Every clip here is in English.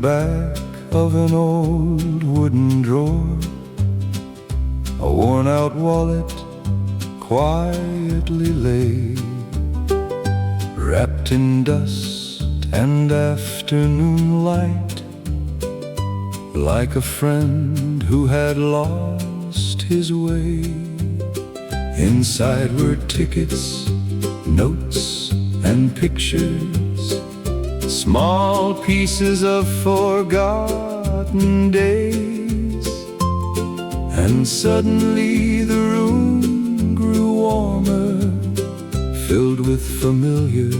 back of an old wooden drawer, a worn-out wallet quietly lay, wrapped in dust and afternoon light, like a friend who had lost his way. Inside were tickets, notes, and pictures, small pieces of forgotten days. And suddenly the room grew warmer, filled with familiar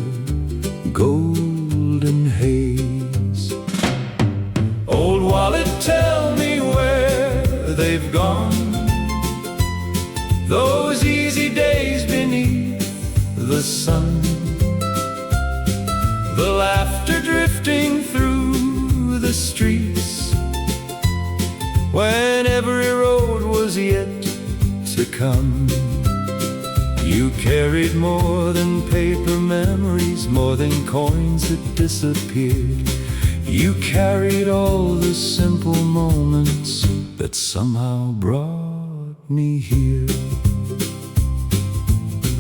golden haze. Old wallet, tell me where they've gone, those easy days beneath the sun, the laughter drifting through the streets, when every road was yet to come. You carried more than paper memories, more than coins that disappeared. You carried all the simple moments that somehow brought me here.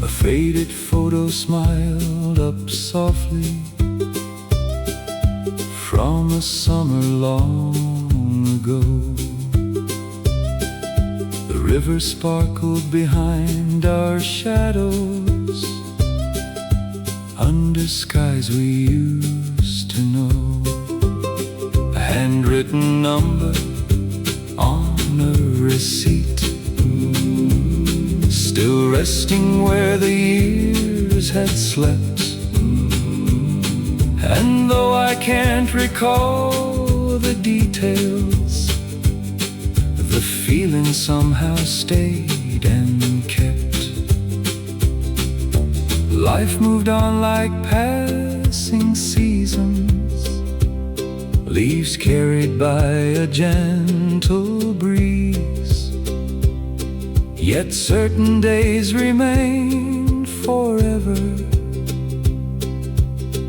A faded photo smiled up softly from a summer long ago. The river sparkled behind our shadows, under skies we used to know. A handwritten number on a receipt, still resting where the years had slept. And though I can't recall the details, the feeling somehow stayed and kept. Life moved on like passing seasons, leaves carried by a gentle breeze. Yet certain days remain forever,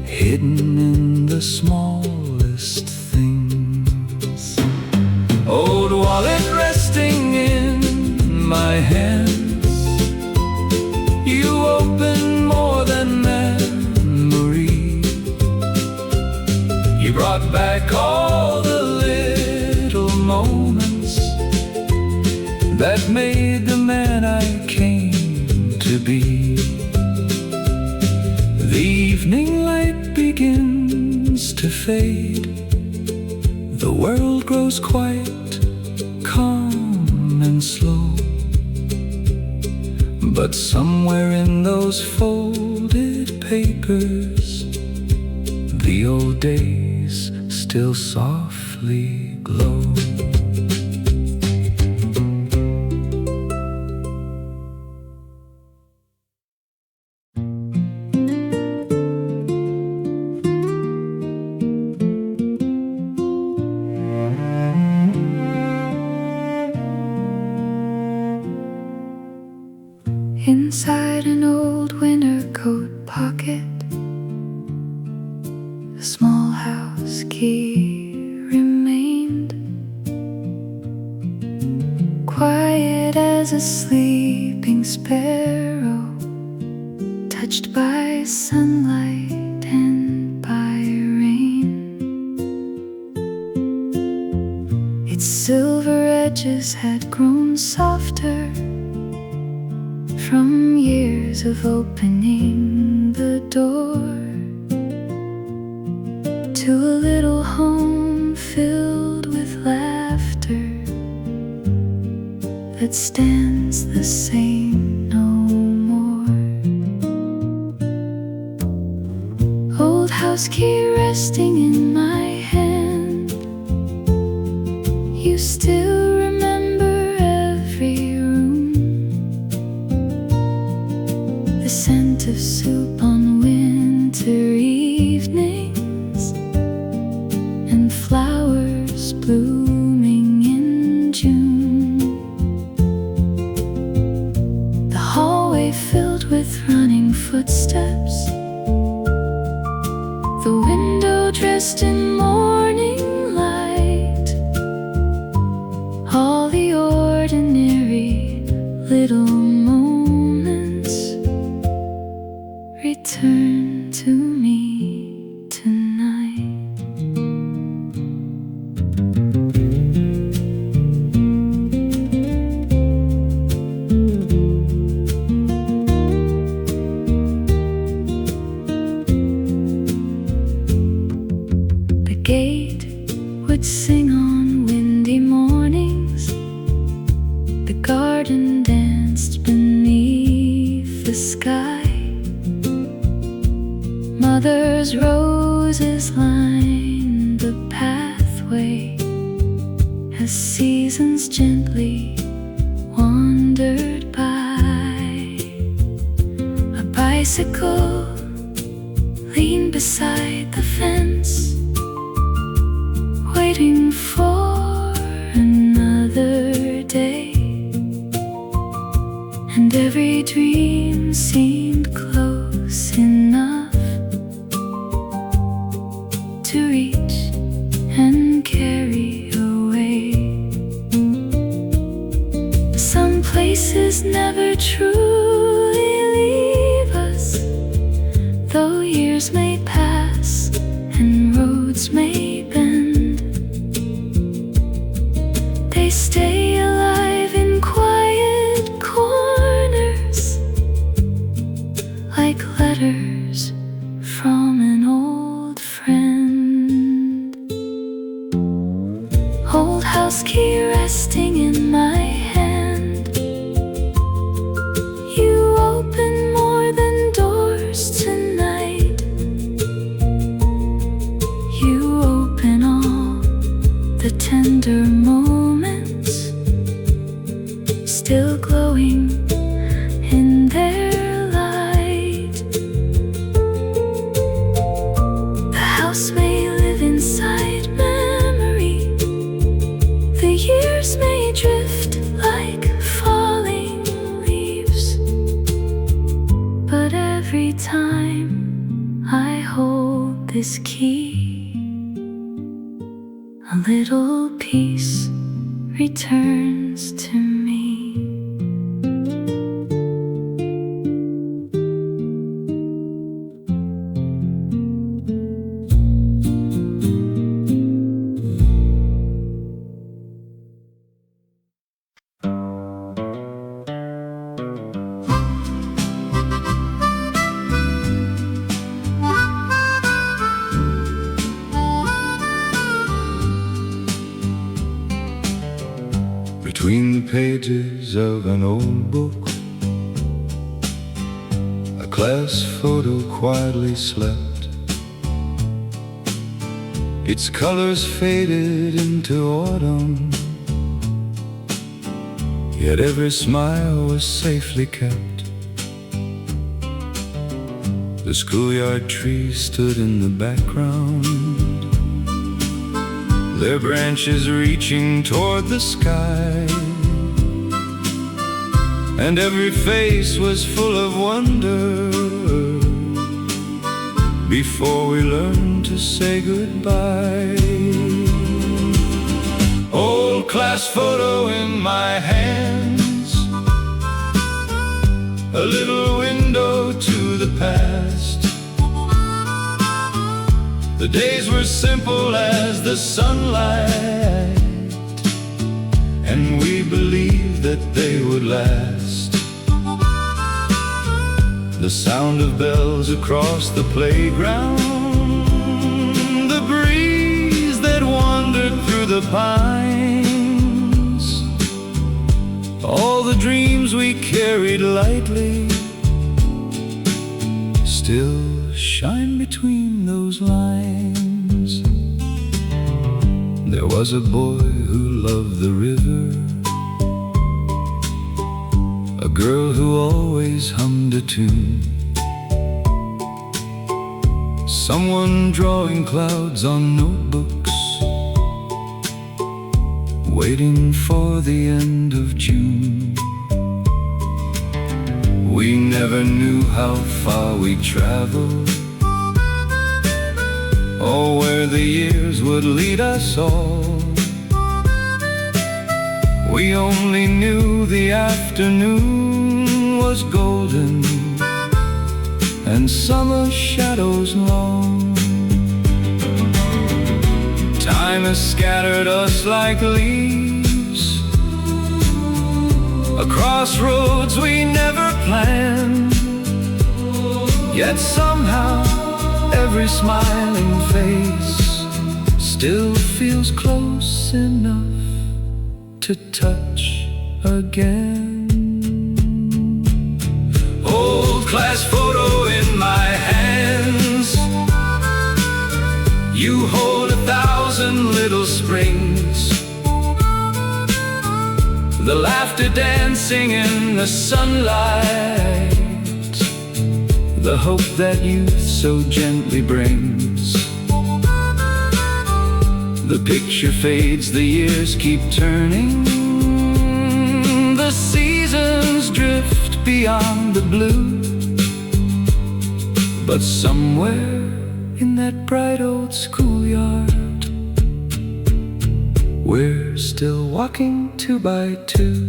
hidden in the smallest things. Old wallet resting in my hands, you open more than memory. You brought back all the little moments that made the man I came to be. The evening light begins to fade, the world grows quite calm and slow. But somewhere in those folded papers, the old days still softly glow. Inside an old winter coat pocket, a small house key remained, quiet as a sleeping sparrow, touched by sunlight and by rain. Its silver edges had grown softer from years of opening the door to a little home filled with laughter that stands the same no more. Old house key resting in my hand, you still remember every room, the scent of soup on winter evenings, and flowers blooming in June. The hallway filled with running footsteps, the window dressed in morning would sing on windy mornings. The garden danced beneath the sky. Mother's roses lined the pathway as seasons gently wandered by. A bicycle leaned beside the fence, waiting for another day. And every dream seemed close enough to reach and carry away. Some places never truly leave us, though years may pass and roads may bend. They stay alive in quiet corners, like letters from an old friend. Old house key resting in my hand. You open more than doors tonight. You open all the tender moments, still glowing in their light. The house may live inside memory. The years may drift like falling leaves, but every time I hold this key, a little peace returns to me. Between the pages of an old book, a class photo quietly slept. Its colors faded into autumn, yet every smile was safely kept. The schoolyard trees stood in the background, their branches reaching toward the sky. And every face was full of wonder before we learned to say goodbye. Old class photo in my hands, a little window to the past. The days were simple as the sunlight, and we believed that they would last. The sound of bells across the playground, the breeze that wandered through the pines, all the dreams we carried lightly still shine between those lines. There was a boy who loved the river, a girl who always hummed a tune, someone drawing clouds on notebooks, waiting for the end of June. We never knew how far we traveled, or where the years would lead us all. We only knew the afternoon was golden and summer shadows long. Time has scattered us like leaves across roads we never planned, yet somehow every smiling face still feels close enough to touch again. Old class photo in my hands, you hold 1,000 little springs, the laughter dancing in the sunlight, the hope that youth so gently brings. The picture fades, the years keep turning, the seasons drift beyond the blue, but somewhere in that bright old schoolyard, we're still walking 2 by 2.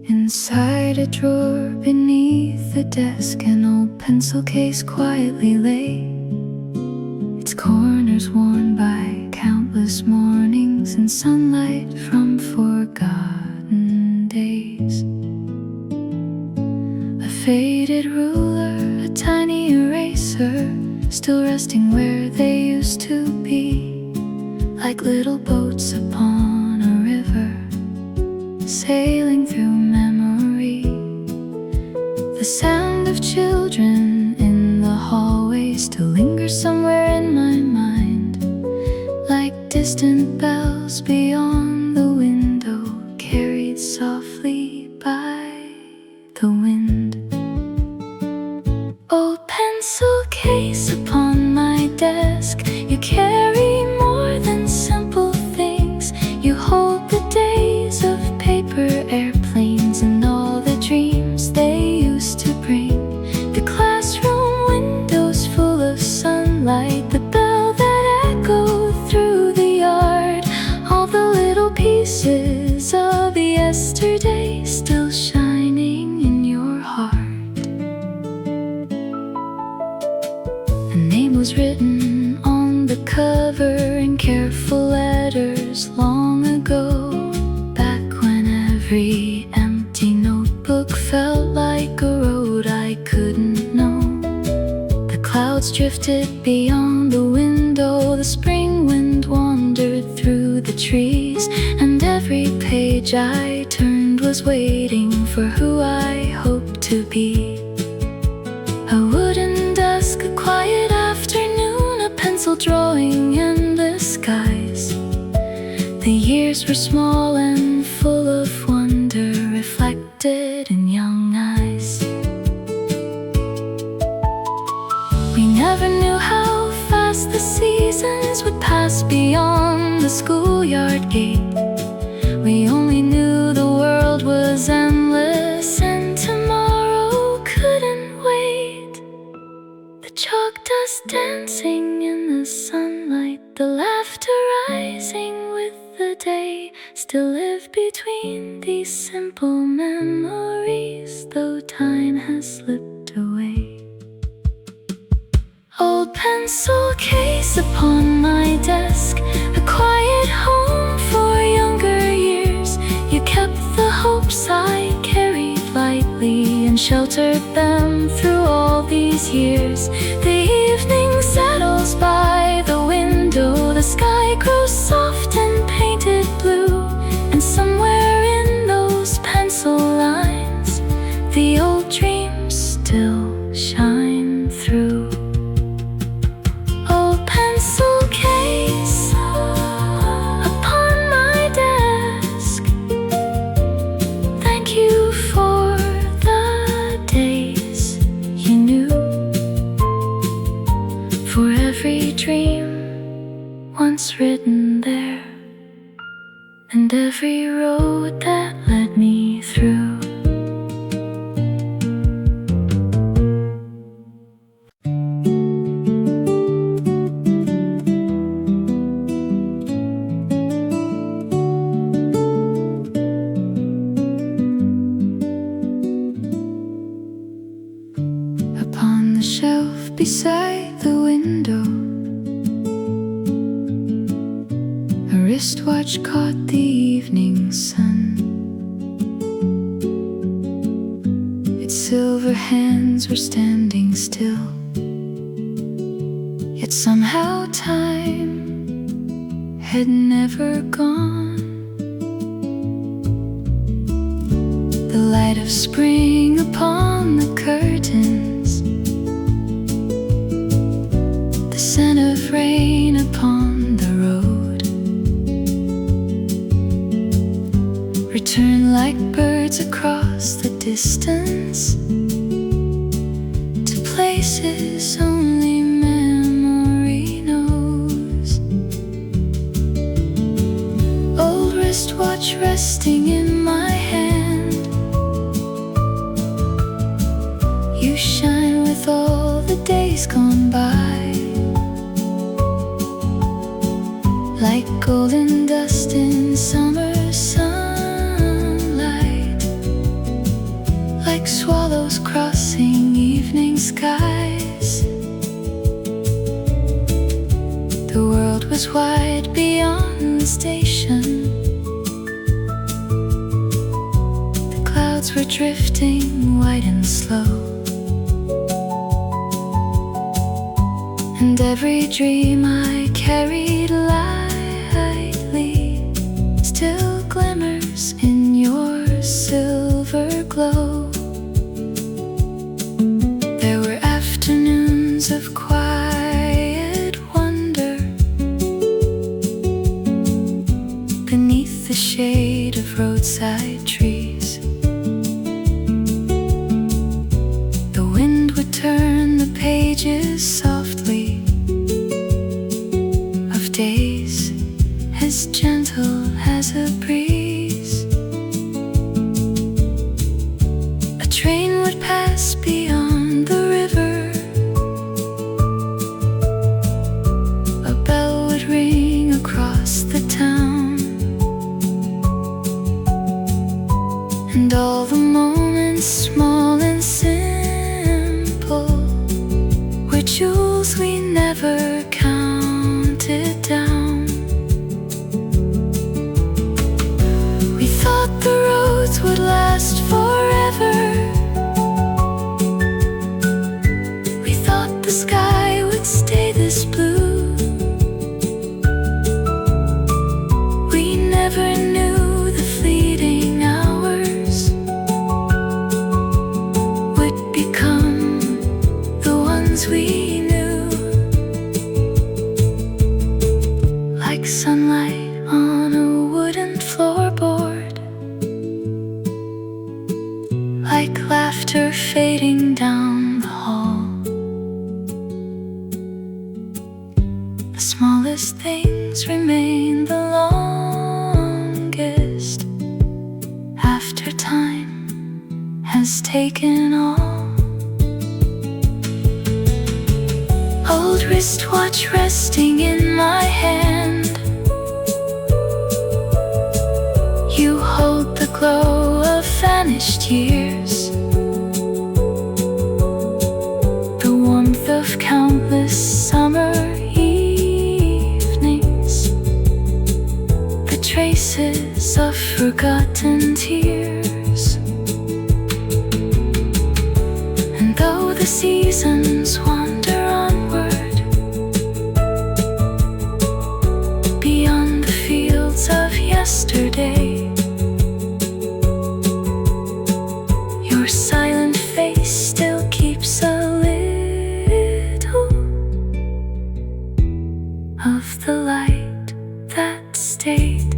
Inside a drawer beneath the desk, an old pencil case quietly lay, its corners worn by countless mornings and sunlight from forgotten days. A faded ruler, a tiny eraser, still resting where they used to be, like little boats upon a river, sailing through memory. The sound of children in the hallway still lingers somewhere in my mind, like distant bells beyond the window, carried softly by the wind. Old pencil case upon my desk, you carry more than simple things. You hold the days of paper airplanes and all the dreams they used to bring. The classroom windows full of sunlight, the bell that echoed through the yard, all the little pieces of yesterday still shining in your heart. A name was written on the cover in careful letters long ago, every empty notebook felt like a road I couldn't know. The clouds drifted beyond the window, the spring wind wandered through the trees, and every page I turned was waiting for who I hoped to be. A wooden desk, a quiet afternoon, a pencil drawing endless skies. The years were small and full of wonder, reflected in young eyes. We never knew how fast the seasons would pass beyond the schoolyard gate. We only knew the world was endless and tomorrow couldn't wait. The chalk dust dancing in the sunlight, the laughter rising with the day, still live between these simple memories, though time has slipped away. Old pencil case upon my desk, a quiet home for younger years. You kept the hopes I carried lightly and sheltered them through all these years. The evening settles by the window, the sky grows soft and painted blue, and somewhere in those pencil lines, the old dreams still shine through. Old pencil case upon my desk, thank you for the days you knew, for every dream once written there, and every road that led me through. A wristwatch caught the evening sun. Its silver hands were standing still, yet somehow time had never gone. The light of spring upon the curtains, the scent of rain upon the road, return like birds across the distance to places only memory knows. Old wristwatch resting in my hand, you shine with all the days gone by, like golden dust in summer sunlight, like swallows crossing evening skies. The world was wide beyond the station, the clouds were drifting white and slow, and every dream I carried lightly still glimmers in your silver glow. There were afternoons of quiet wonder beneath the shade of roadside trees. The wind would turn the pages softly of days as gentle as a breeze. A train would pass beyond the river, a bell would ring across the town, and all the moments, small and simple, were jewels we never counted down. We thought the roads would last forever, we thought the sky would stay this blue. We never knew the fleeting hours would become the ones we knew, like sunlight on a wooden floorboard, like laughter fading down the hall. The smallest things remain the longest after time has taken all. Old wristwatch resting in my hand, you hold the glow of vanished years, the warmth of countless summer evenings, the traces of forgotten tears. And though the seasons wander onward beyond the fields of yesterday, your silent face still keeps a little of the light that stayed.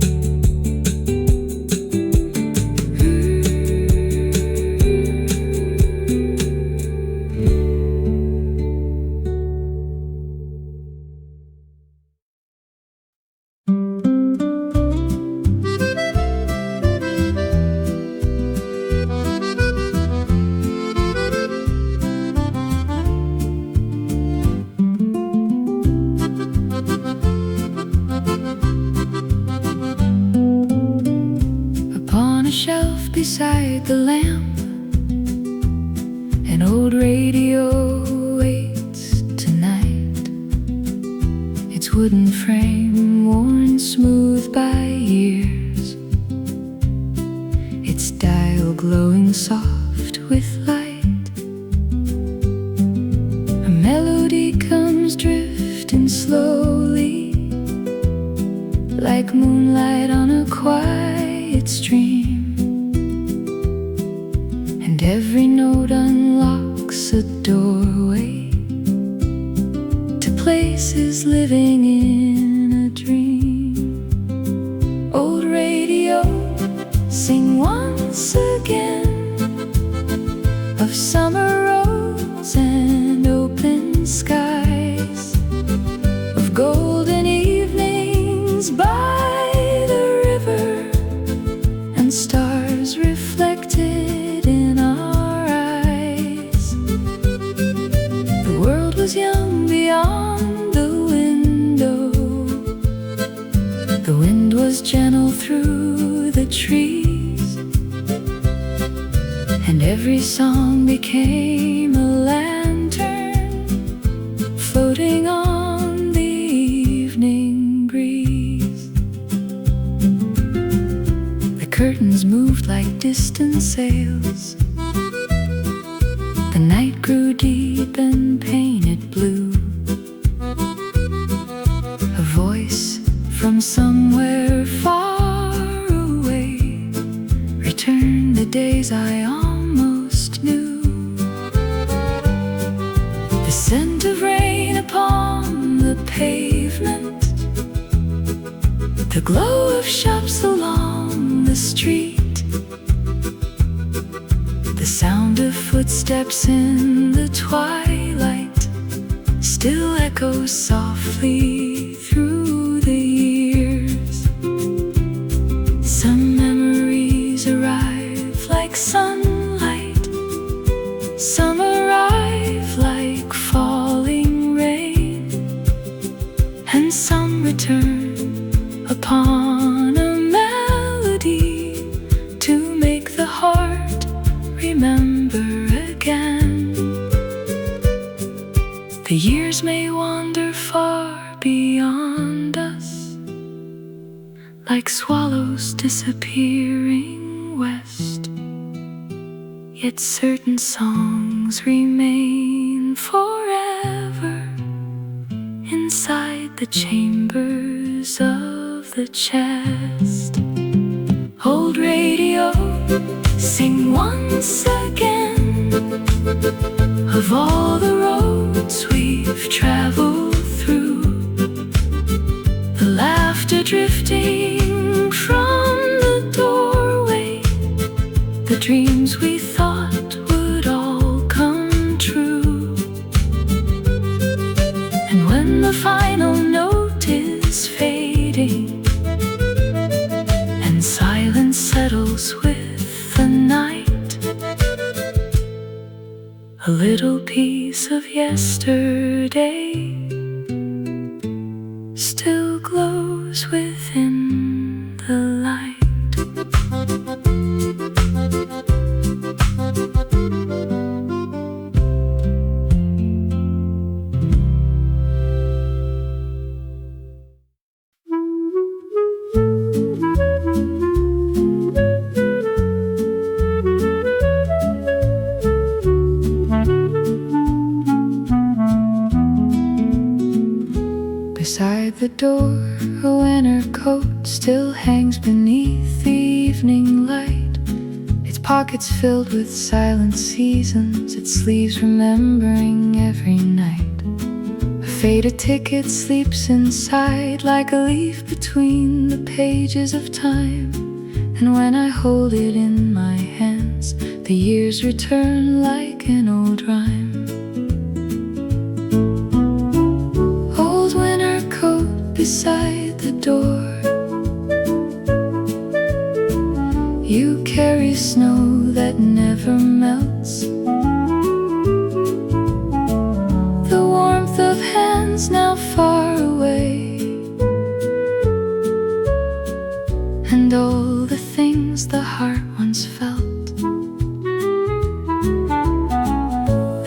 Beside the lamp, an old radio waits tonight, its wooden frame worn smooth smooth by years, its dial glowing soft with light. A melody comes drifting slowly, like moonlight on a quiet stream, and every note unlocks a doorway to places living in a dream. Old radio, sing once again of summer roads and open skies, of golden evenings by the river and stars reflected in our eyes. The world was young beyond the window, the wind was gentle through the trees, and every song became a lantern floating on the evening breeze. The curtains moved like distant sails, the night grew deep and painted blue. A voice from somewhere far away returned the days I almost knew. The scent of rain upon the pavement, the glow of shops along the street, the sound of footsteps in the twilight still echoes softly through the years. Some memories arrive like sunlight, some arrive like falling rain, and some return upon a melody to make the heart remember again. The years may wander far beyond us, like swallows disappearing west, yet certain songs remain forever inside the chambers of the chest. Old radio, sing once again of all the roads we've traveled through, the laughter drifting from the doorway, the dreams we thought would all come true. And when the final note is fading and silence settles with the night, a little piece of yesterday still glows within the light. Beside the door, a winter coat still hangs beneath the evening light, its pockets filled with silent seasons, its sleeves remembering every night. A faded ticket sleeps inside like a leaf between the pages of time, and when I hold it in my hands, the years return like an old rhyme. Beside the door, you carry snow that never melts, the warmth of hands now far away, and all the things the heart once felt.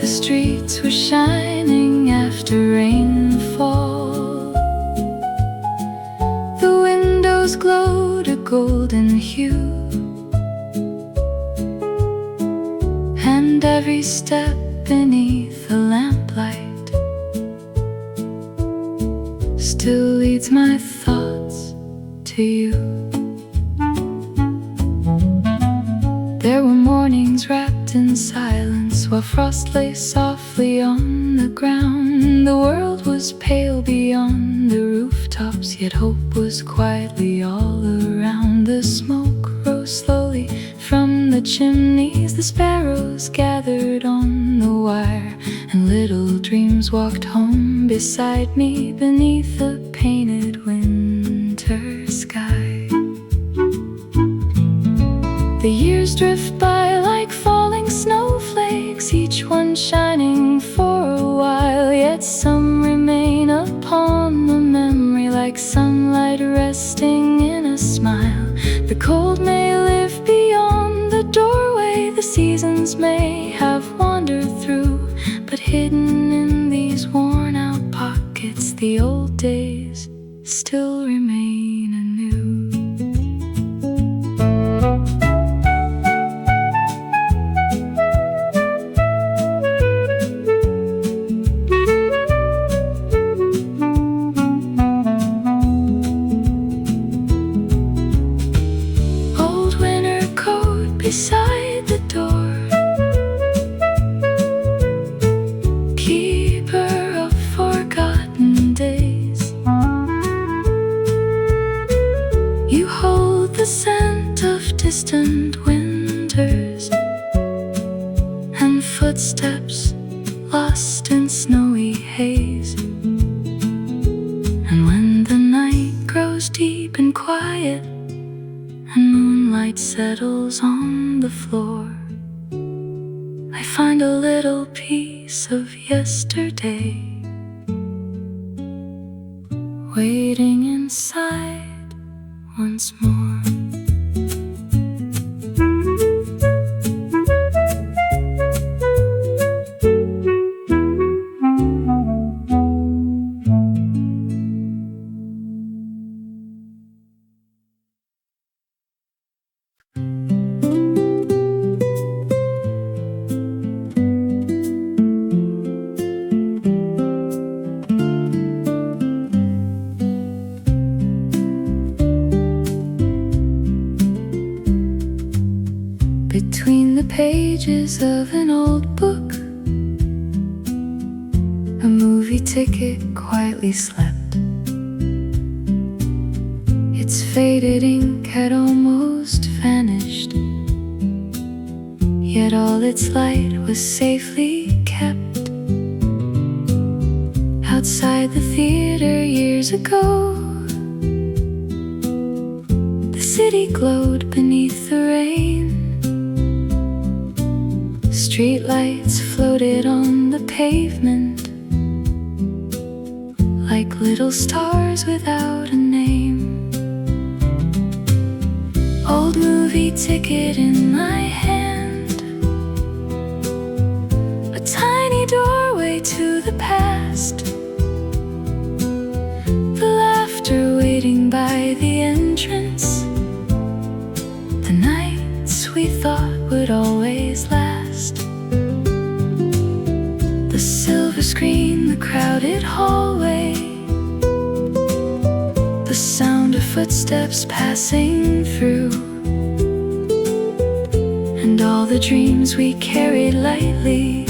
The streets were shining after rainfall, windows glowed a golden hue, and every step beneath the lamplight still leads my thoughts to you. There were mornings wrapped in silence, while frost lay softly on the ground. The world was pale beyond the rooftops, yet hope was quietly all around. The smoke rose slowly from the chimneys, the sparrows gathered on the wire, and little dreams walked home beside me beneath the painted winter sky. The years drift by like falling snowflakes, each one shining for a while, yet some remain upon the memory like sunlight resting in a smile. The cold may live beyond the doorway, the seasons may have wandered through, but hidden in these worn out pockets, the old days still remain anew. Beside the door, keeper of forgotten days, you hold the scent of distant winters and footsteps lost in snowy haze. And when the night grows deep and quiet and moonlight settles on the floor, I find a little piece of yesterday waiting inside once more. Between the pages of an old book, a movie ticket quietly slept. Its faded ink had almost vanished, yet all its light was safely kept. Outside the theater years ago, the city glowed beneath the rain. Streetlights floated on the pavement like little stars without a name. Old movie ticket in my hand, a tiny doorway to the past, the laughter waiting by the entrance, the nights we thought would always last. The silver screen, the crowded hallway, the sound of footsteps passing through, and all the dreams we carried lightly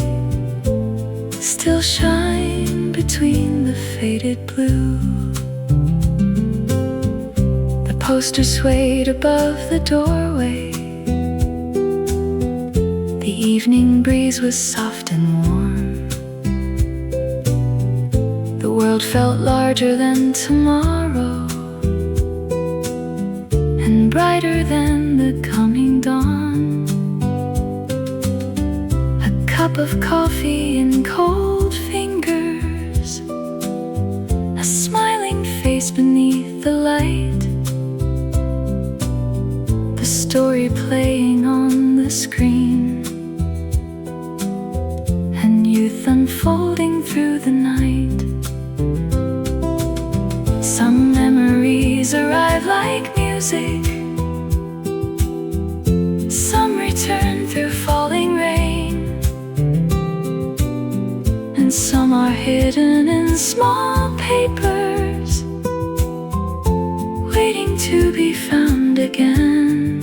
still shine between the faded blue. The poster swayed above the doorway, the evening breeze was soft and warm. The world felt larger than tomorrow and brighter than the coming dawn. A cup of coffee in cold fingers, a smiling face beneath the light, the story playing on the screen, and youth unfolding through the night. Some memories memories arrive like music. Some return through falling rain, and some are hidden in small papers, waiting to be found again.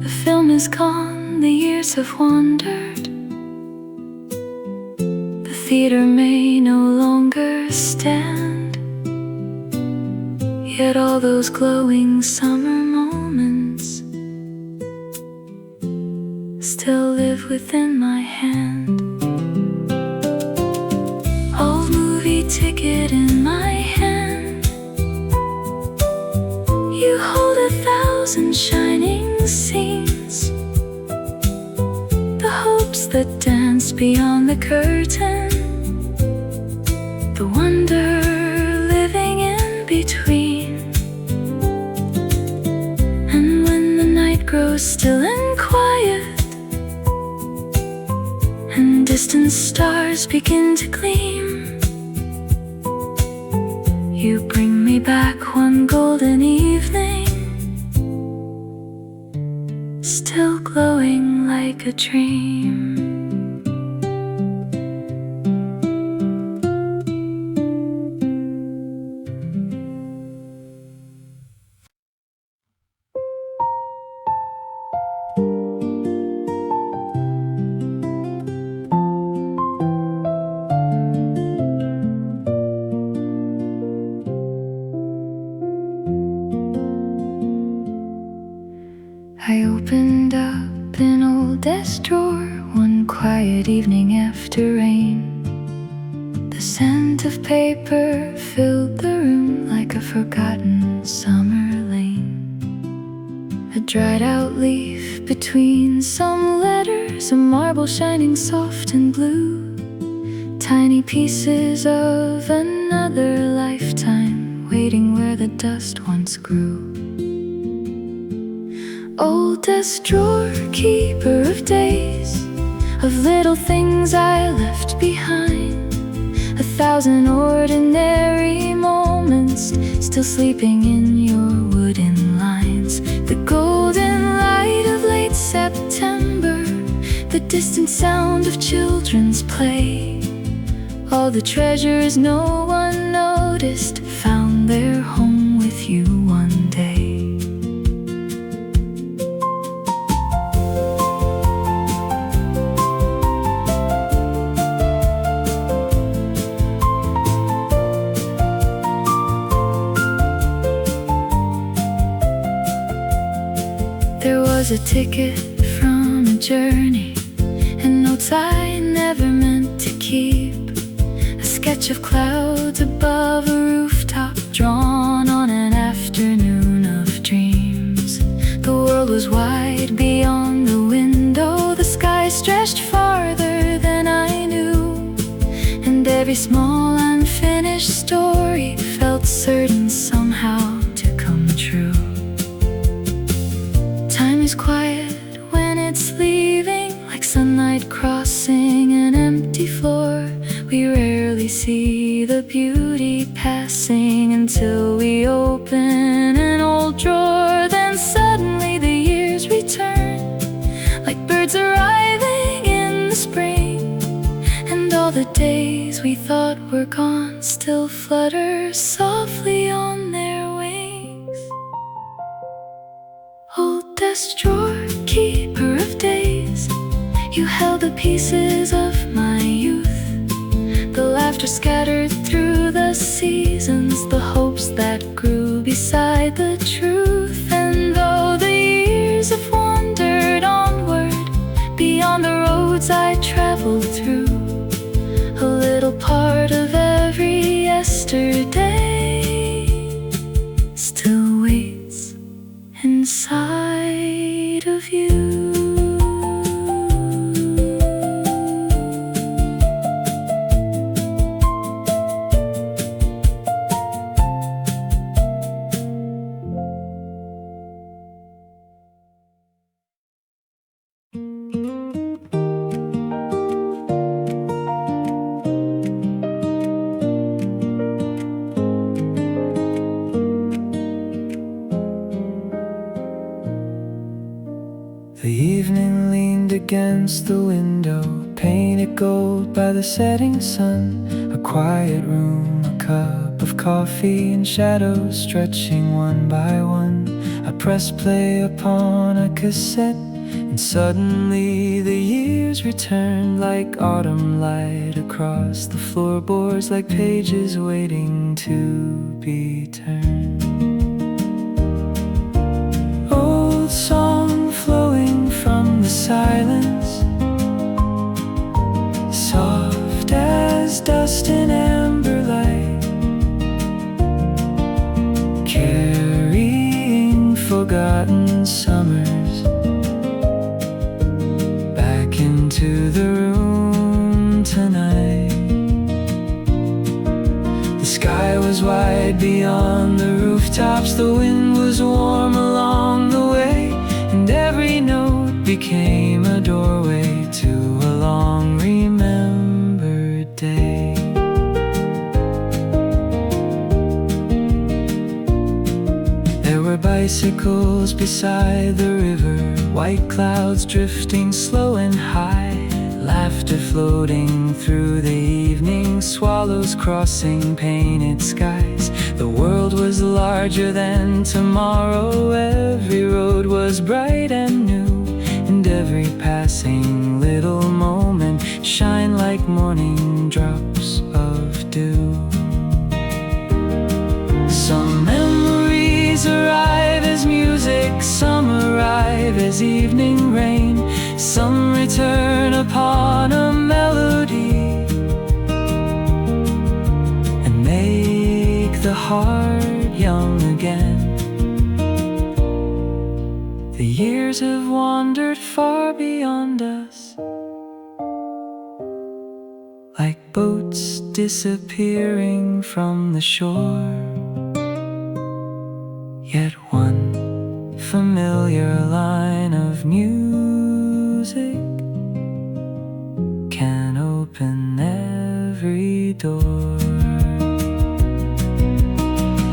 The film is gone, the years have wandered. The theater may no longer stand, yet all those glowing summer moments still live within my hand. Old movie ticket in my hand, you hold 1,000 shining scenes, the hopes that dance beyond the curtain, the wonder living in between. And when the night grows still and quiet, and distant stars begin to gleam, you bring me back one golden evening, still glowing like a dream. I opened up an old desk drawer one quiet evening after rain. The scent of paper filled the room like a forgotten summer lane. A dried out leaf between some letters, a marble shining soft and blue, tiny pieces of another lifetime waiting where the dust once grew. Old desk drawer, keeper of days, of little things I left behind, 1,000 ordinary moments still sleeping in your wooden lines. The golden light of late September, the distant sound of children's play, all the treasures no one noticed found their home with you one day. A ticket from a journey, and notes I never meant to keep, a sketch of clouds above a rooftop drawn on an afternoon of dreams. The world was wide beyond the window, the sky stretched farther than I knew, and every small unfinished story felt certain somehow to come true. Time is quiet when it's leaving, like sunlight crossing an empty floor. We rarely see the beauty passing until we open an old drawer. Then suddenly the years return, like birds arriving in the spring, and all the days we thought were gone still flutter softly on their wings. Old desk drawer, keeper of days, you held the pieces of my youth, the laughter scattered through the seasons, the hopes that grew beside the truth. And though the years have wandered onward, beyond the roads I traveled through, a little part of every yesterday still waits inside of you. The evening leaned against the window, painted gold by the setting sun. A quiet room, a cup of coffee, and shadows stretching one by one. I pressed play upon a cassette, and suddenly the years returned like autumn light across the floorboards, like pages waiting to be turned. Old song flowing from the silence, soft as dust in amber light, carrying forgotten summers back into the room tonight. The sky was wide beyond the rooftops, the wind was warm along the way, and every note became a doorway to a long remembered day. There were bicycles beside the river, white clouds drifting slow and high, laughter floating through the evening, swallows crossing painted skies. The world was larger than tomorrow, every road was bright and new, and every passing little moment shine like morning drops of dew. Some memories arrive as music, some arrive as evening rain, some return upon a melody and make the heart young again. The years have wandered far beyond us, like boats disappearing from the shore. Yet one familiar line of music can open every door.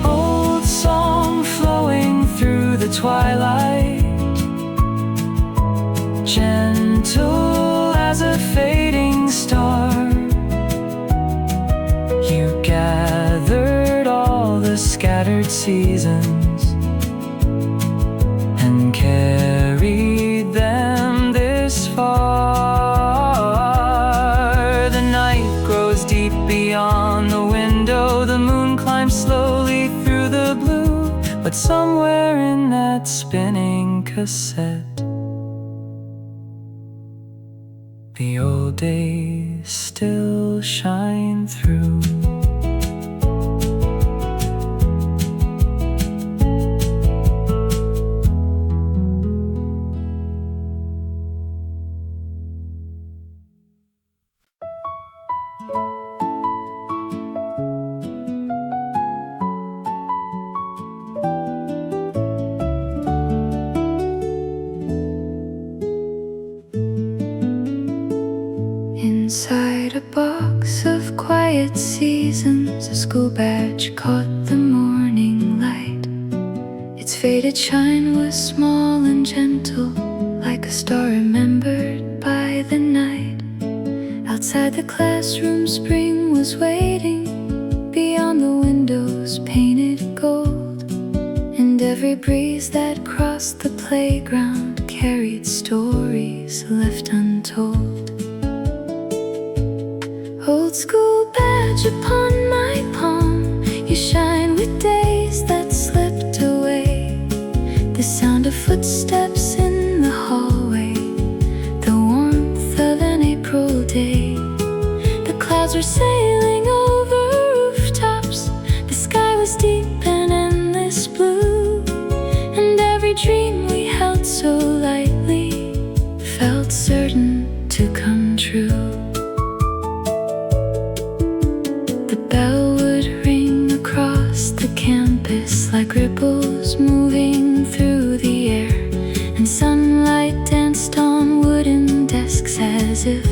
Old song flowing through the twilight, gentle as a fading star. You gathered all the scattered seasons and carried them this far. The night grows deep beyond the window, the moon climbs slowly through the blue, but somewhere in that spinning cassette, the old days still shine through. Inside a box of quiet seasons, a school badge caught the morning light. Its faded shine was small and gentle, like a star remembered by the night. Outside the classroom, spring was waiting, beyond the windows painted gold, and every breeze that crossed the playground carried stories left untold. Old school badge upon my palm, you shine with days that slipped away. The sound of footsteps in the hallway, the warmth of an April day. The clouds were sailing over rooftops, the sky was deep and endless blue, and every dream we held so lightly felt certain to come true. Like ripples moving through the air, and sunlight danced on wooden desks as if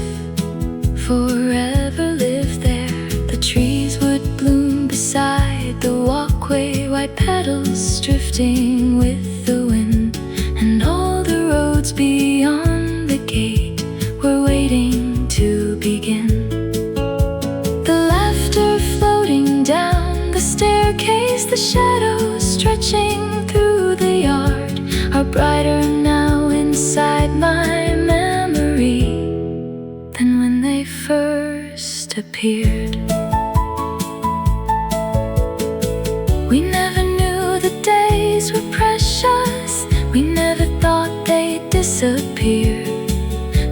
forever lived there. The trees would bloom beside the walkway, white petals drifting with the wind, and all the roads clouds beyond the gate were waiting to begin. The laughter floating down the staircase, the shadows stretching through the yard are brighter now inside my memory than when they first appeared. We never knew the days were precious. We never thought they'd disappear,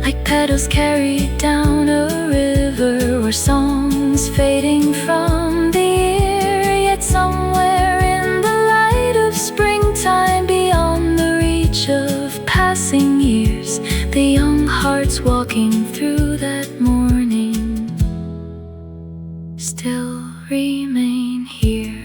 like petals carried down a river, or songs fading from the ear. Yet somewhere in the light of springtime, beyond the reach of passing years, the young hearts walking through that morning still remain here.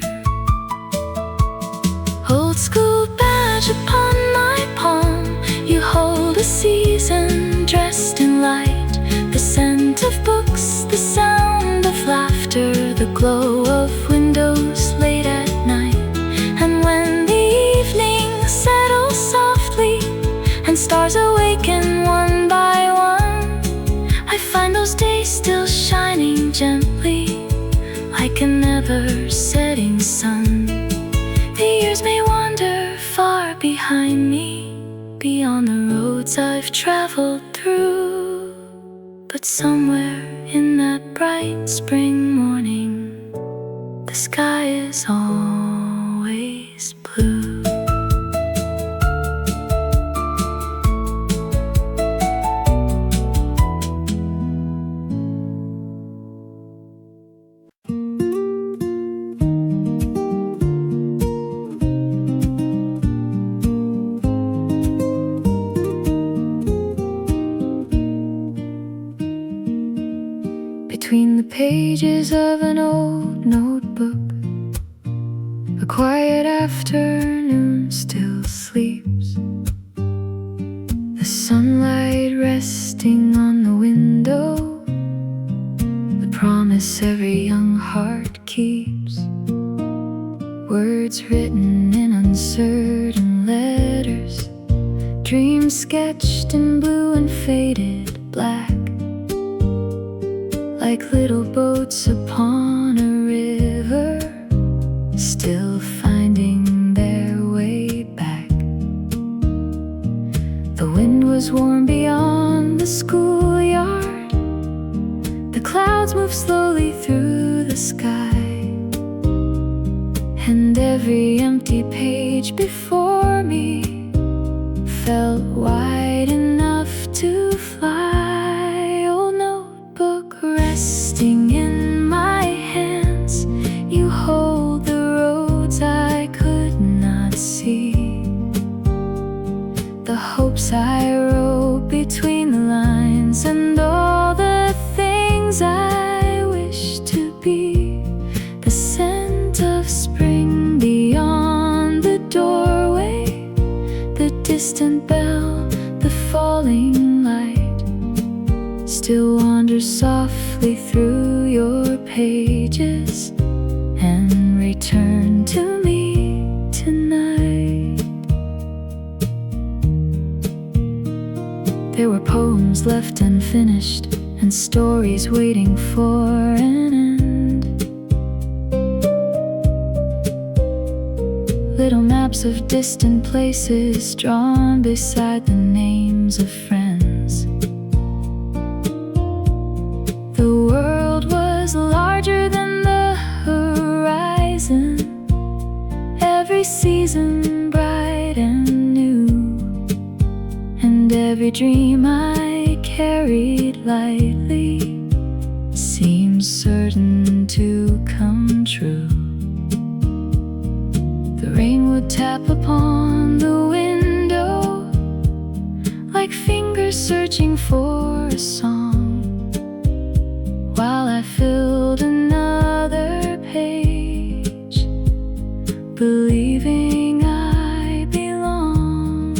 Old school badge upon my palm, you hold a season dressed in light. The scent of books, the sound of laughter, the glow of windows late at night. And when the evening settles softly and stars awaken one by one, I find those days still shining gently like a never-setting sun. The years may wander far behind me, beyond the roads I've traveled through, but somewhere in that bright spring morning, the sky is always blue. Between the pages of an old notebook, a quiet afternoon still sleeps. The sunlight resting on the window, the promise every young heart keeps. Words written in uncertain letters, dreams sketched in blue and faded black, like little boats upon a river, still finding their way back. The wind was warm beyond the schoolyard, the clouds moved slowly through the sky, and every empty page before me felt wide enough to fly. Resting in my hands, you hold the roads I could not see, the hopes I wrote between the lines, and all the things I wish to be. The scent of spring beyond the doorway, the distant bell, the falling light, still wander softly through your pages and return to me tonight. There were poems left unfinished and stories waiting for an end. Little maps of distant places drawn beside the names of friends. The world was larger than the horizon, every season bright and new, and every dream I carried lightly seemed certain to come true. The rain would tap upon the window like fingers searching for a song, while I filled another page, believing I belonged.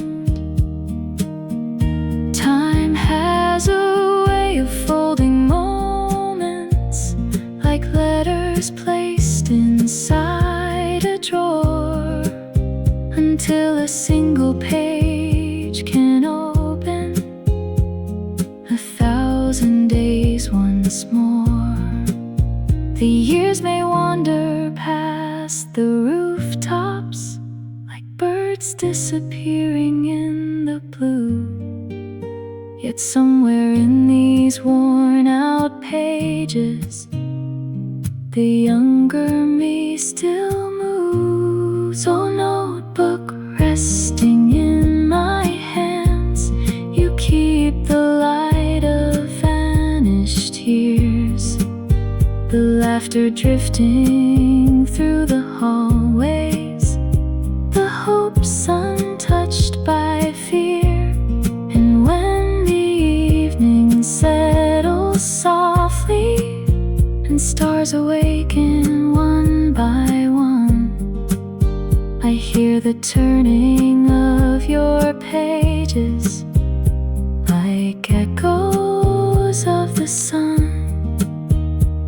Time has a way of folding moments like letters placed inside a drawer, until a single page can hold once more. The years may wander past the rooftops like birds disappearing in the blue. Yet somewhere in these worn out pages, the younger me still moves. Oh, notebook resting in my hands, you keep the light of vanished years, the laughter drifting through the hallways, the hopes untouched by fear. And when the evening settles softly and stars awaken one by one, I hear the turning of your pages like echoes of the sun.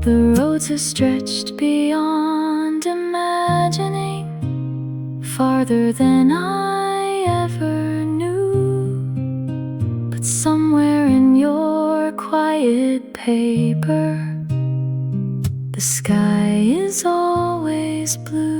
The roads are stretched beyond imagining, farther than I ever knew. But somewhere in your quiet paper, the sky is always blue.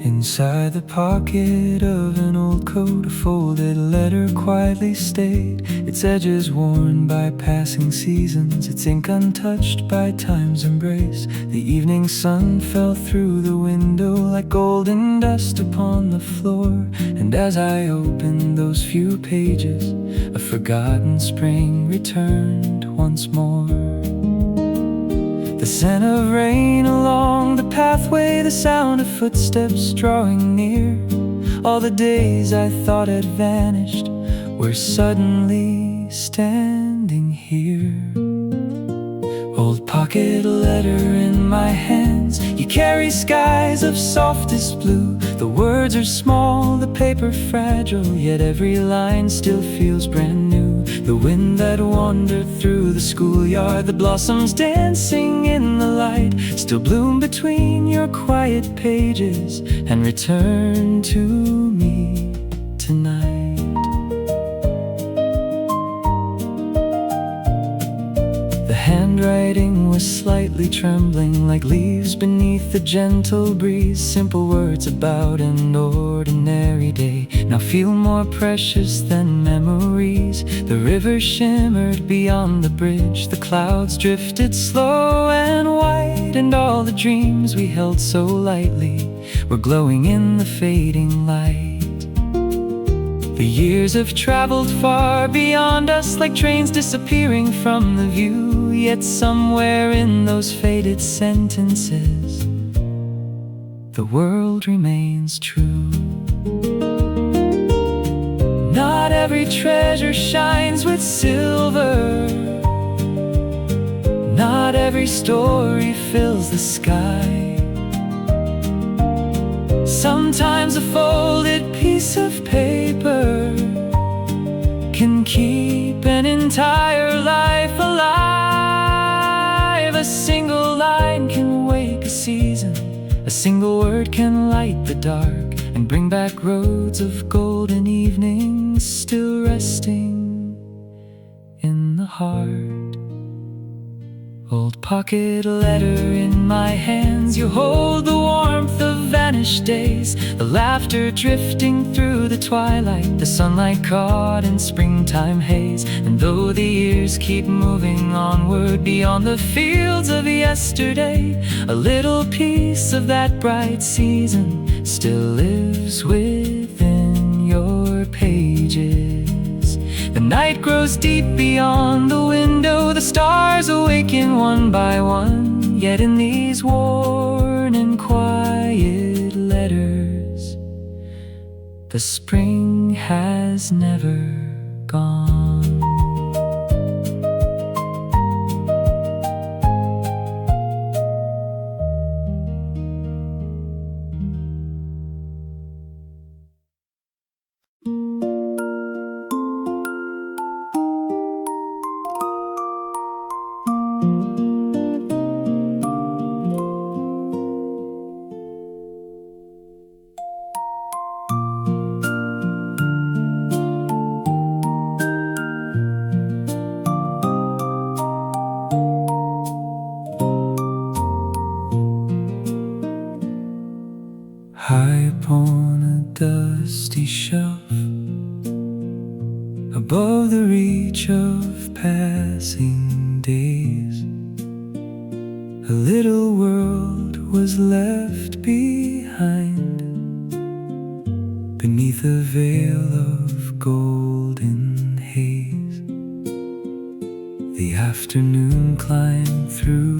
Inside the pocket of an old coat, a folded letter quietly stayed, its edges worn by passing seasons, its ink untouched by time's embrace. The evening sun fell through the window like golden dust upon the floor, and as I opened those few pages, a forgotten spring returned once more. The scent of rain along the pathway, the sound of footsteps drawing near. All the days I thought had vanished were suddenly standing here. Old pocket letter in my hands, you carry skies of softest blue. The words are small, the paper fragile, yet every line still feels brand new. The wind that wandered through the schoolyard, the blossoms dancing in the light, still bloom between your quiet pages and return to me tonight. The handwriting was slightly trembling like leaves beneath the gentle breeze. Simple words about an ordinary day now feel more precious than memories. The river shimmered beyond the bridge, the clouds drifted slow and white, and all the dreams we held so lightly were glowing in the fading light. The years have traveled far beyond us like trains disappearing from the view, yet somewhere in those faded sentences, the world remains true. Not every treasure shines with silver, not every story fills the sky. Sometimes a folded piece of paper can keep an entire life alive. A single line can wake a season, a single word can light the dark and bring back roads of golden evenings still resting in the heart. Old pocket letter in my hands, you hold the warmth of vanished days, the laughter drifting through the twilight, the sunlight caught in springtime haze. And though the years keep moving onward beyond the fields of yesterday, a little piece of that bright season still lives within your pages. The night grows deep beyond the window, the stars awaken one by one, yet in these worn and quiet letters, the spring has never gone. dusty shelf above the reach of passing days. A little world was left behind beneath a veil of golden haze. The afternoon climbed through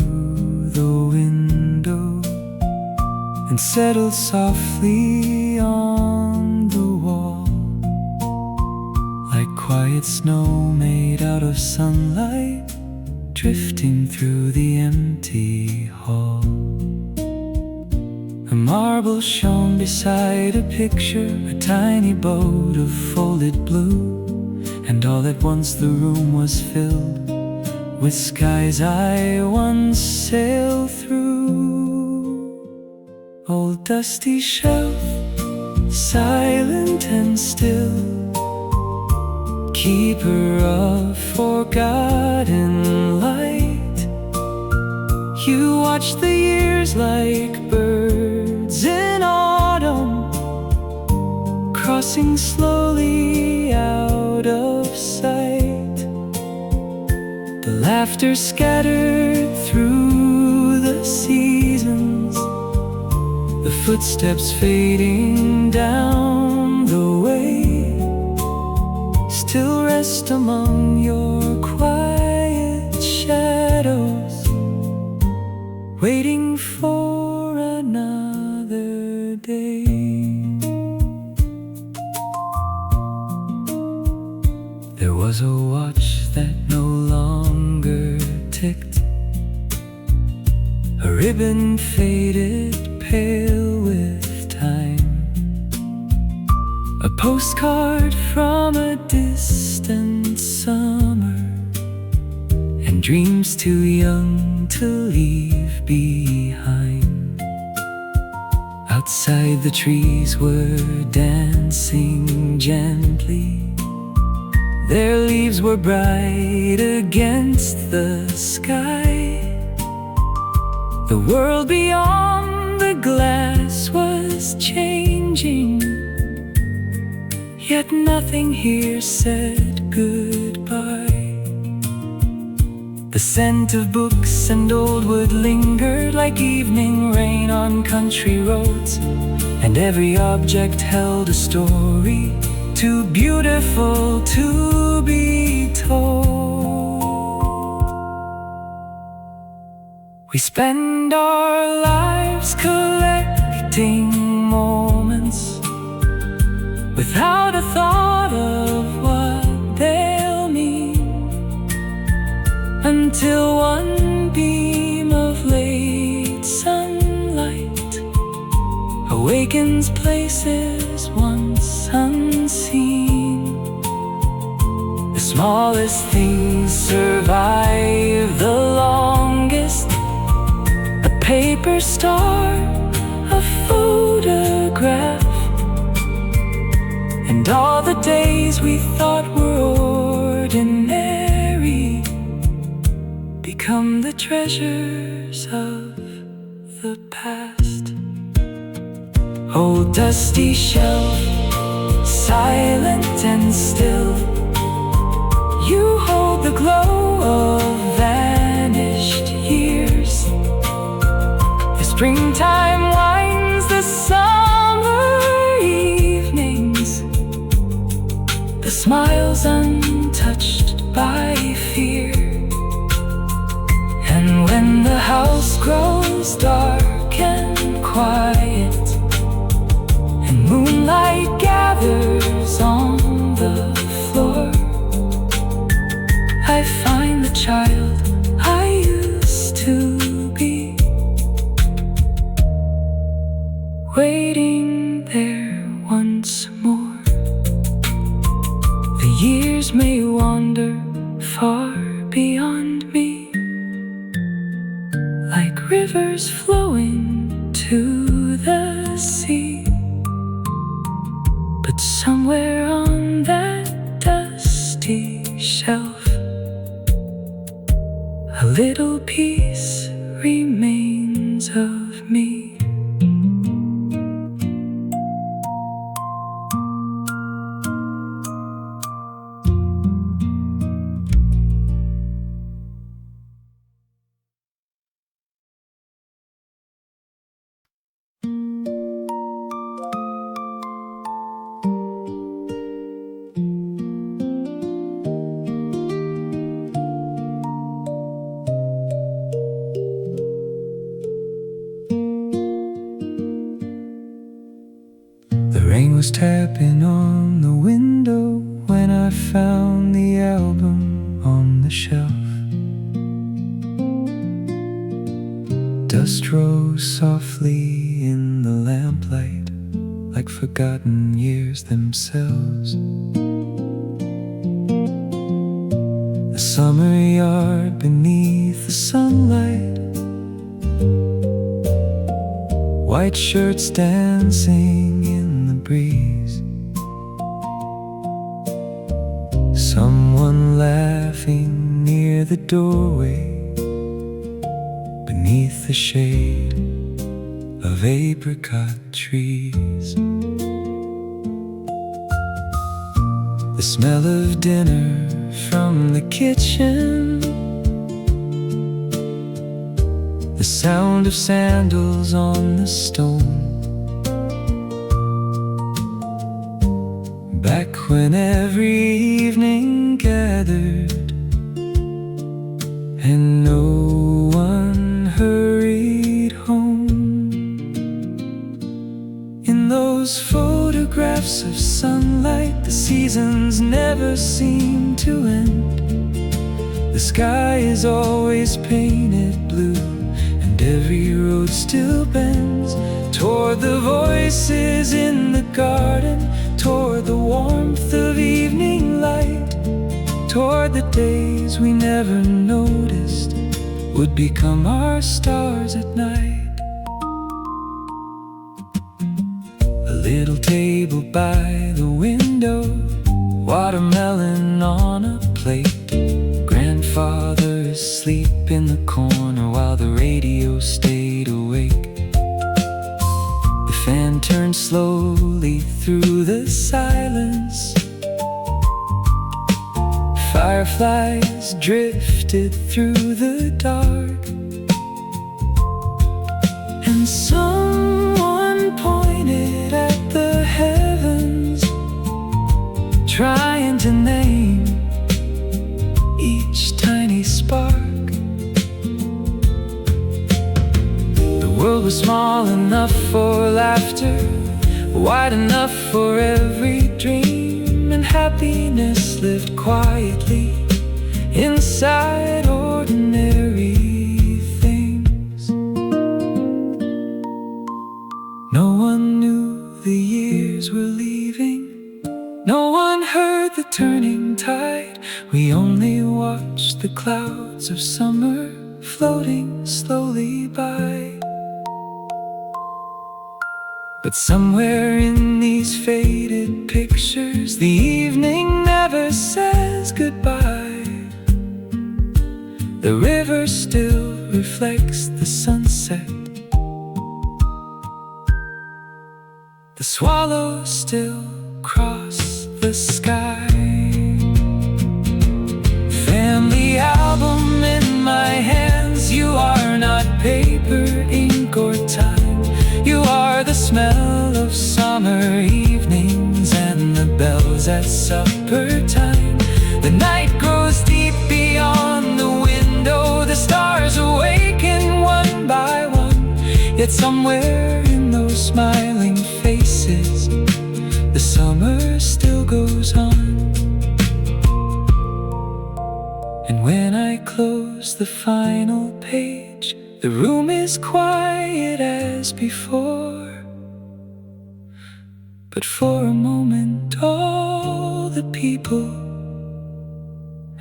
the window and settled softly on the wall, like quiet snow made out of sunlight drifting through the empty hall. A marble shone beside a picture, a tiny boat of folded blue, and all at once the room was filled with skies I once sailed through. Old dusty shelf, silent and still, keeper of forgotten light. You watch the years like birds in autumn, crossing slowly out of sight. The laughter scattered through the seasons, the footsteps fading down the way, still rest among your quiet shadows, waiting for another day. There was a watch that no longer ticked, a ribbon faded pale with time, a postcard from a distant summer, and dreams too young to leave behind. Outside the trees were dancing gently, their leaves were bright against the sky. The world beyond the glass was changing, yet nothing here said goodbye. The scent of books and old wood lingered like evening rain on country roads, and every object held a story too beautiful to be told. We spend our lives collecting moments without a thought of what they'll mean, until one beam of late sunlight awakens places once unseen. The smallest things survive the longest, a paper star, a photograph, and all the days we thought were ordinary become the treasures of the past. Old dusty shelf, silent and still, you hold the glow of vanished years. The springtime winds the summer evenings, the smiles untouched by fear. And when the house grows dark and quiet, and moonlight gathers on the floor, I find the child I used to be, waiting there once more. The years may wander far beyond me, like rivers flowing to the sea, but somewhere on that dusty shelf, a little piece remains of me. was tapping on the window when I found the album on the shelf. Dust rose softly in the lamplight, like forgotten years themselves. The summer yard beneath the sunlight, white shirts dancing in the breeze, someone laughing near the doorway beneath the shade of apricot trees. The smell of dinner from the kitchen, the sound of sandals on the stone. Back when every evening gathered and no one hurried home. In those photographs of sunlight, the seasons never seem to end. The sky is always painted blue, and every road still bends toward the voices in the garden, toward the warmth of evening light, toward the days we never noticed would become our stars at night. A little table by the window, watermelon on a plate. Grandfather asleep in the corner while the radio stayed awake. The fan turned slowly through the silence. Fireflies drifted through the dark, and someone pointed at the heavens, trying to name each tiny spark. The world was small enough for laughter, wide enough for every dream, and happiness lived quietly inside ordinary things. No one knew the years were leaving, no one heard the turning tide. We only watched the clouds of summer floating slowly by. But somewhere in these faded pictures, the evening never says goodbye. The river still reflects the sunset, the swallows still cross the sky. Family album in my hands, you are not paper, ink or time. You are the smell of summer evenings and the bells at supper time. The night grows deep beyond the window, the stars awaken one by one. Yet somewhere in those smiling faces, the summer still goes on. And when I close the final page, the room is quiet as before. But for a moment all the people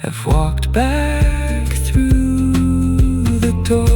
have walked back through the door.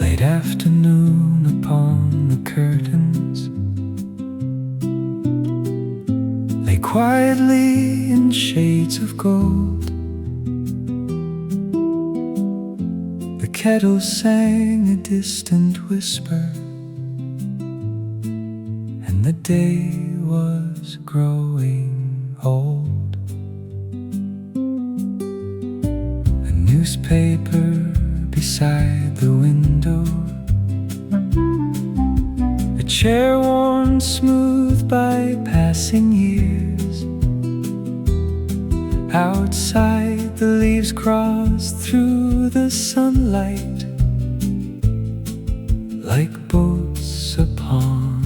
Late afternoon upon the curtains, lay quietly in shades of gold. The kettle sang a distant whisper day was growing old. A newspaper beside the window, a chair worn smooth by passing years. Outside the leaves crossed through the sunlight like boats upon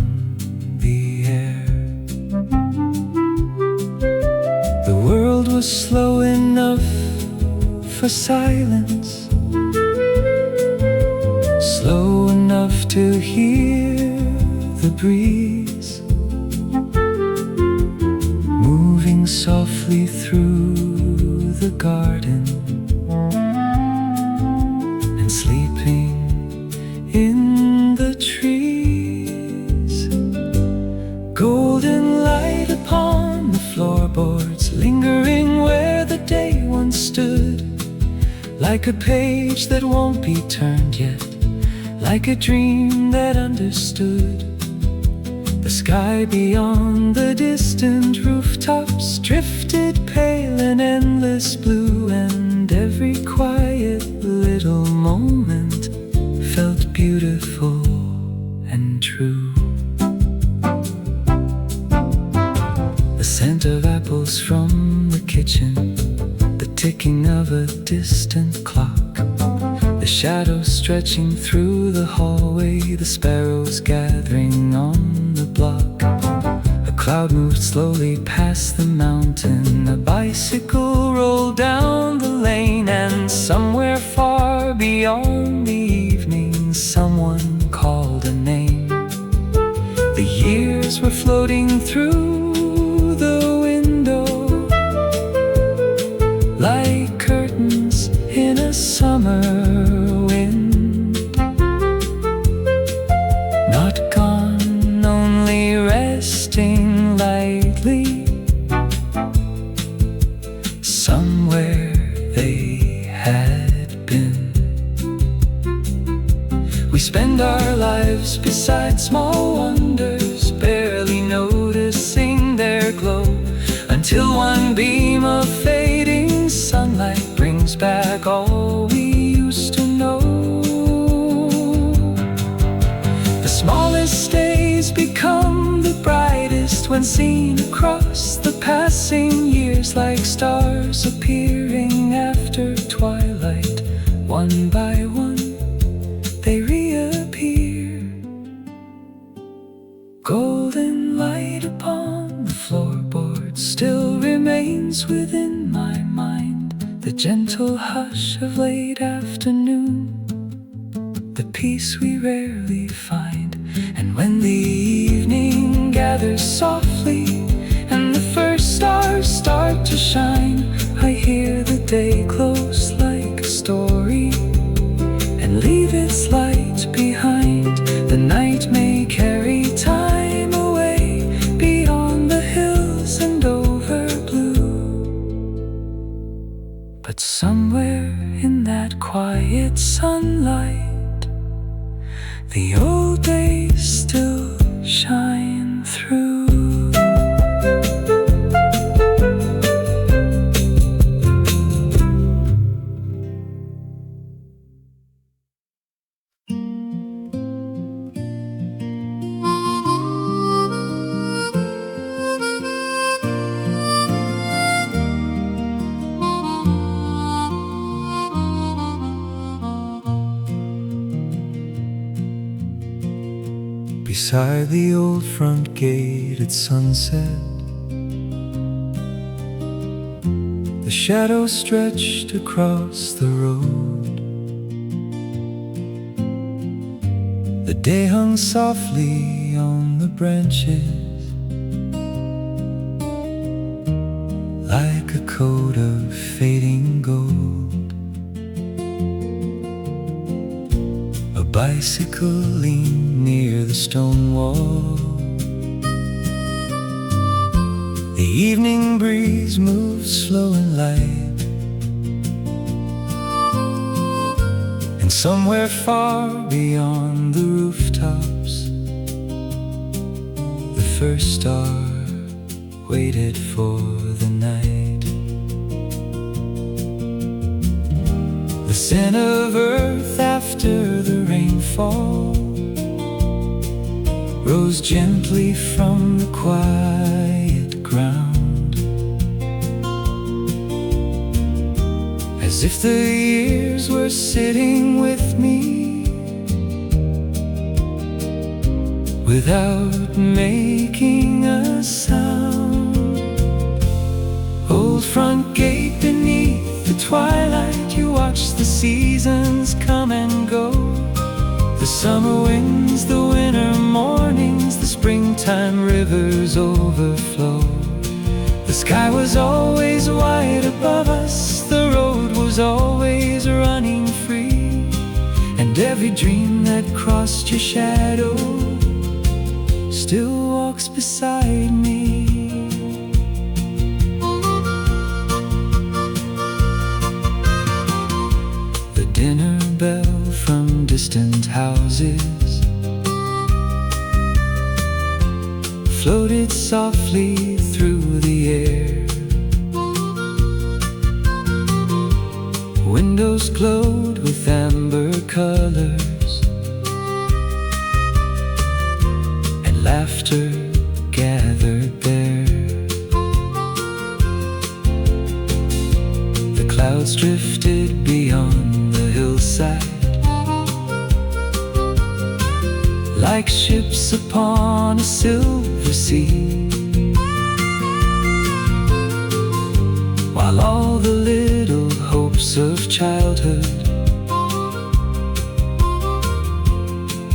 the air. The world was slow enough for silence, slow enough to hear the breeze moving softly through the garden and sleeping in the trees. Golden light upon the floorboards, lingering where the day once stood, like a page that won't be turned yet, like a dream that understood. The sky beyond the distant rooftops drifted pale and endless blue, and every quiet little moment felt beautiful and true. The scent of apples from the kitchen, the ticking of a distant clock, the shadows stretching through the hallway, the sparrows gathering on the block. A cloud moved slowly past the mountain, a bicycle rolled down the lane, and somewhere far beyond the evening someone called a name. The years were floating through the window like curtains in a summer wind. Not gone, only resting lightly somewhere they had been. We spend our lives beside small wonders, barely noticing their glow, until one beam of fading sunlight brings back all we used to know. The smallest days become the brightest when seen across the passing years, like stars appearing after twilight. One by one they reappear. Golden light upon the floorboard still remains within my mind, the gentle hush of late afternoon, the peace we rarely find. And when the evening gathers softly and the first stars start to shine, I hear the day close like a story and leave its light behind. The night may carry time away beyond the hills and over blue, but somewhere in that quiet sunlight, the old days still shine through. Beside the old front gate at sunset, the shadows stretched across the road. The day hung softly on the branches like a coat of fading gold. A bicycle leaned near the stone wall. The evening breeze moved slow and light, and somewhere far beyond the rooftops, the first star waited for the night. The scent of earth after the rainfall rose gently from the quiet ground, as if the years were sitting with me without making a sound. Old front gate beneath the twilight, you watch the seasons come and go. The summer winds, the winter mornings, the springtime rivers overflow. The sky was always wide above us, the road was always running free, and every dream that crossed your shadow still walks beside me. The dinner bell from distant houses floated softly through the air. Windows glowed with amber colors, and laughter gathered there. The clouds drifted beyond the hillside, like ships upon a silver sea, while all the little hopes of childhood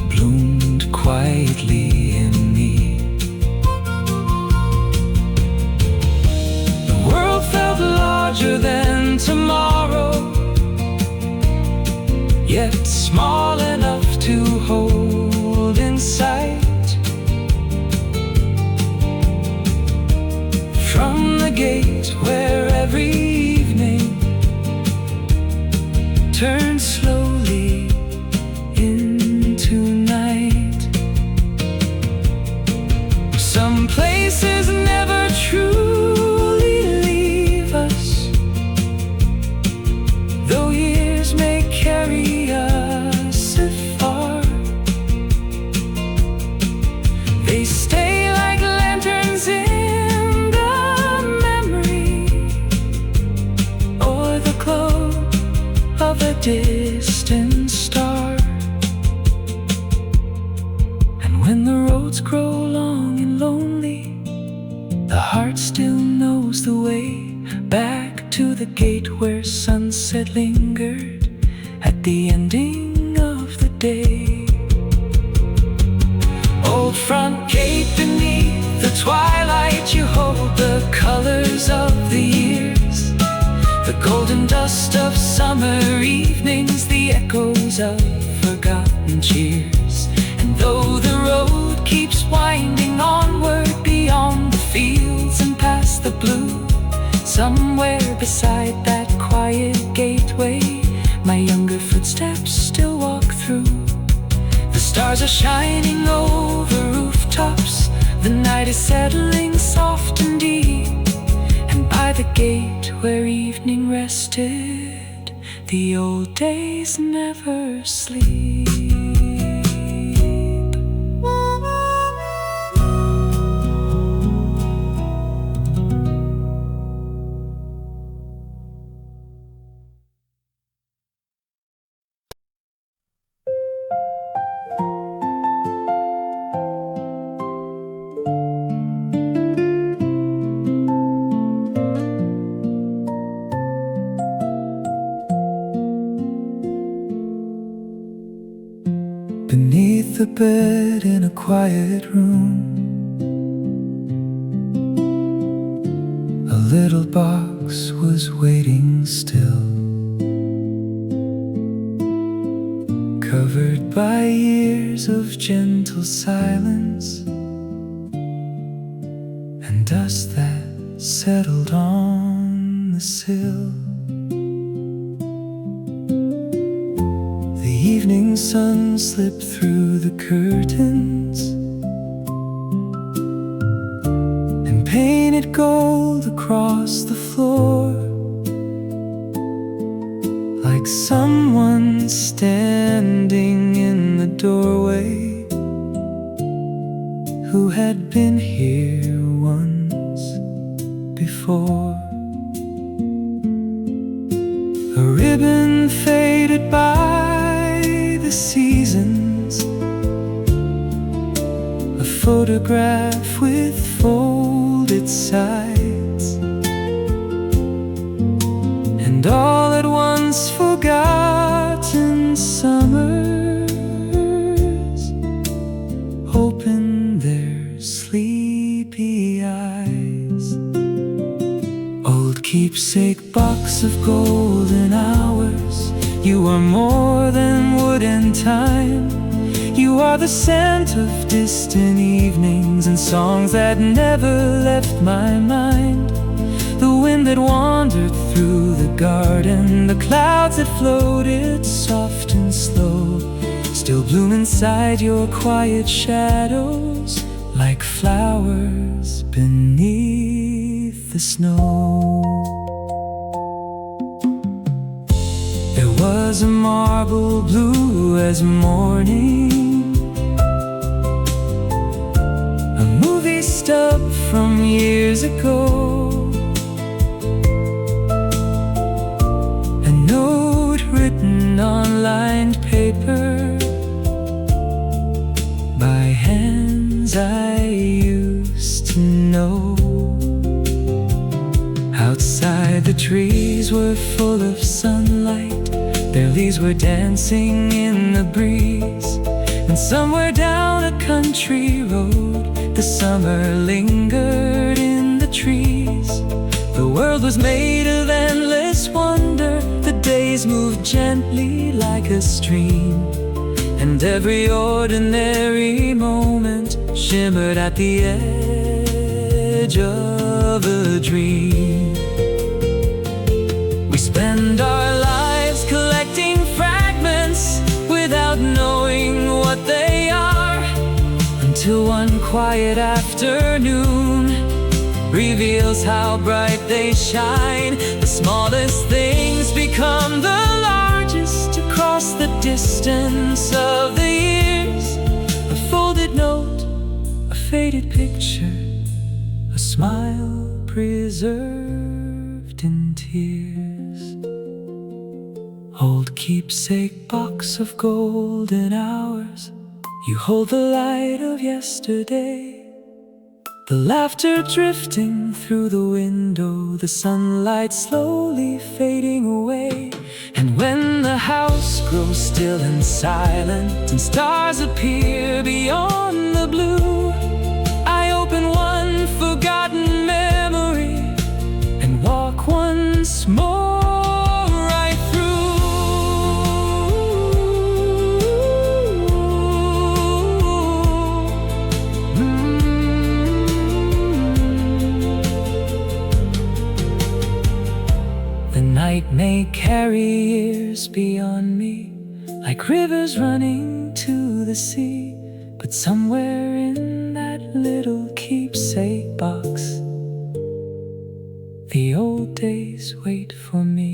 bloomed quietly in me. The world felt larger than tomorrow, yet small enough to hold in sight. From the gate where every evening turns slowly into night. Some places never truly leave us, though years may carry us afar. They stay like lanterns in the memory, or the glow of a distant star. And when the roads grow long and lonely, the heart still knows the way back to the gate where sunset lingered at the ending of the day. Old front gate beneath the twilight, you hold the colors of the years, the golden dust of summer evenings, the echoes of forgotten cheers. And though the road keeps winding onward beyond the fields and past the blue, somewhere beside that quiet gateway, my younger footsteps still walk through. The stars are shining over rooftops, the night is settling soft and deep, and by the gate where evening rested, the old days never sleep. Beneath the bed in a quiet room, a little box was waiting still, covered by years of gentle silence and dust that settled on the sill. The evening sun slipped through the curtains, gold across the floor, like someone standing in the doorway who had been here once before. A ribbon faded by the seasons, a photograph with folded sides, and all at once forgotten summers open their sleepy eyes. Old keepsake box of golden hours, you are more than wood and time. You are the scent of distant evenings and songs that never left my mind. The wind that wandered through the garden, the clouds that floated soft and slow, still bloom inside your quiet shadows like flowers beneath the snow. There was a marble blue as morning, a movie stub from years ago, a note written on lined paper by hands I used to know. Outside the trees were full of sunlight, their leaves were dancing in the breeze. And somewhere down a country road, the summer lingered in the trees. The world was made of endless wonder, the days moved gently like a stream, and every ordinary moment shimmered at the edge of a dream. We spend our lives collecting fragments without knowing what they are, until one quiet afternoon reveals how bright they shine. The smallest things become the largest across the distance of the years. A folded note, a faded picture, a smile preserved in tears. Old keepsake box of golden hours, you hold the light of yesterday, the laughter drifting through the window, the sunlight slowly fading away. And when the house grows still and silent, and stars appear beyond the blue, I open one forgotten memory and walk once more right through. The night may carry years beyond me, like rivers running to the sea, but somewhere in that little keepsake box, the old days wait for me.